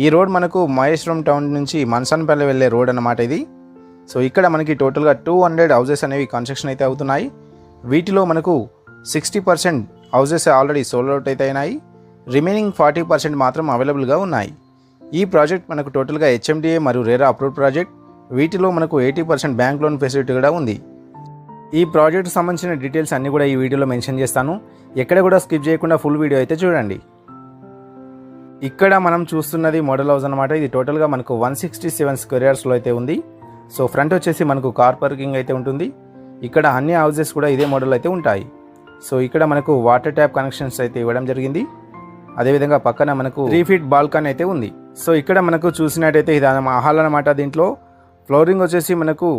ఈ రోడ్ మనకు మహేశ్వరం టౌన్ నుంచి మన్సన్పల్లి వెళ్ళే రోడ్ అన్నమాట ఇది. సో ఇక్కడ మనకి టోటల్గా 200 హౌసెస్ అనేవి కన్స్ట్రక్షన్ అయితే అవుతున్నాయి. వీటిలో మనకు 60% హౌసెస్ ఆల్రెడీ సోల్డ్ అవుట్ అయితే అయినాయి. రిమైనింగ్ 40% మాత్రం అవైలబుల్గా ఉన్నాయి. ఈ ప్రాజెక్ట్ మనకు టోటల్గా హెచ్ఎండిఏ మరియు రెరా అప్రూవ్డ్ ప్రాజెక్ట్. వీటిలో మనకు 80% బ్యాంక్ లోన్ ఫెసిలిటీ కూడా ఉంది. ఈ ప్రాజెక్ట్ సంబంధించిన డీటెయిల్స్ అన్నీ కూడా ఈ వీడియోలో మెన్షన్ చేస్తాను. ఎక్కడ కూడా స్కిప్ చేయకుండా ఫుల్ వీడియో అయితే చూడండి. ఇక్కడ మనం చూస్తున్నది మోడల్ హౌస్ అనమాట. ఇది టోటల్గా మనకు 167 స్క్వేర్ యార్డ్స్లో అయితే ఉంది. సో ఫ్రంట్ వచ్చేసి మనకు కార్ పార్కింగ్ అయితే ఉంటుంది. ఇక్కడ అన్ని హౌసెస్ కూడా ఇదే మోడల్ అయితే ఉంటాయి. సో ఇక్కడ మనకు వాటర్ ట్యాప్ కనెక్షన్స్ అయితే ఇవ్వడం జరిగింది. అదేవిధంగా పక్కన మనకు 3 feet బాల్కనీ అయితే ఉంది. సో ఇక్కడ మనకు చూసినట్టయితే ఇది హాల్ అనమాట. దీంట్లో ఫ్లోరింగ్ వచ్చేసి మనకు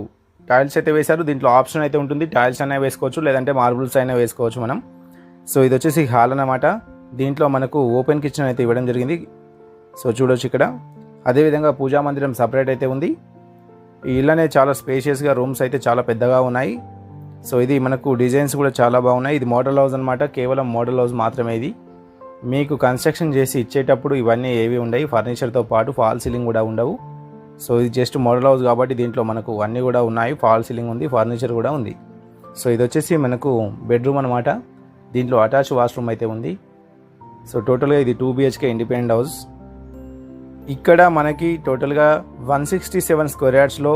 టైల్స్ అయితే వేశారు. దీంట్లో ఆప్షన్ అయితే ఉంటుంది, టైల్స్ అయినా వేసుకోవచ్చు లేదంటే మార్బుల్స్ అయినా వేసుకోవచ్చు మనం. సో ఇది వచ్చేసి హాల్ అనమాట. దీంట్లో మనకు ఓపెన్ కిచెన్ అయితే ఇవ్వడం జరిగింది. సో చూడొచ్చు ఇక్కడ. అదేవిధంగా పూజా మందిరం సపరేట్ అయితే ఉంది. ఈ ఇళ్ళనే చాలా స్పేషియస్గా, రూమ్స్ అయితే చాలా పెద్దగా ఉన్నాయి. సో ఇది మనకు డిజైన్స్ కూడా చాలా బాగున్నాయి. ఇది మోడల్ హౌస్ అనమాట. కేవలం మోడల్ హౌస్ మాత్రమే ఇది. మీకు కన్స్ట్రక్షన్ చేసి ఇచ్చేటప్పుడు ఇవన్నీ ఏవి ఉండవు, ఫర్నిచర్తో పాటు ఫాల్ సీలింగ్ కూడా ఉండవు. సో ఇది జస్ట్ మోడల్ హౌస్ కాబట్టి దీంట్లో మనకు అన్నీ కూడా ఉన్నాయి. ఫాల్ సీలింగ్ ఉంది, ఫర్నిచర్ కూడా ఉంది. సో ఇది వచ్చేసి మనకు బెడ్రూమ్ అనమాట. దీంట్లో అటాచ్ వాష్రూమ్ అయితే ఉంది. సో టోటల్గా ఇది 2 BHK ఇండిపెండెంట్ హౌస్. ఇక్కడ మనకి టోటల్గా 167 స్క్వేర్ యార్డ్స్లో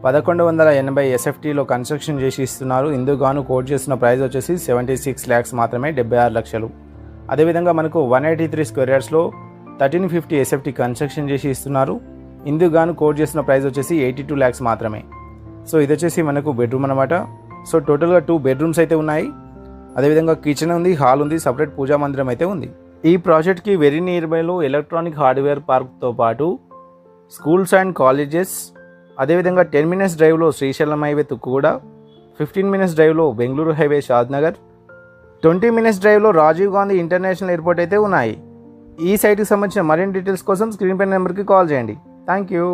1180 SFTలో కన్స్ట్రక్షన్ చేసి ఇస్తున్నారు. ఇందుకు గాను కోట్ చేస్తున్న ప్రైస్ వచ్చేసి 76 lakhs మాత్రమే, 76 లక్షలు. అదేవిధంగా మనకు 183 స్క్వేర్ యార్డ్స్లో 1350 SFT కన్స్ట్రక్షన్ చేసి ఇస్తున్నారు. ఇందుకు గాను కోట్ చేస్తున్న ప్రైస్ వచ్చేసి 82 lakhs మాత్రమే. సో ఇది వచ్చేసి మనకు బెడ్రూమ్ అనమాట. సో టోటల్గా 2 bedrooms అయితే ఉన్నాయి. అదేవిధంగా కిచెన్ ఉంది, హాల్ ఉంది, సపరేట్ పూజా మందిరం అయితే ఉంది. ఈ ప్రాజెక్ట్కి వెరీ నియర్ బైలో ఎలక్ట్రానిక్ హార్డ్వేర్ పార్క్తో పాటు స్కూల్స్ అండ్ కాలేజెస్, అదేవిధంగా 10 minutes డ్రైవ్లో శ్రీశైలం హైవే తుక్కుగూడ, 15 minutes డ్రైవ్లో బెంగళూరు హైవే షాద్నగర్, 20 minutes డ్రైవ్లో రాజీవ్ గాంధీ ఇంటర్నేషనల్ ఎయిర్పోర్ట్ అయితే ఉన్నాయి. ఈ సైట్కి సంబంధించిన మరిన్ని డీటెయిల్స్ కోసం స్క్రీన్ పై నెంబర్కి కాల్ చేయండి. Thank you.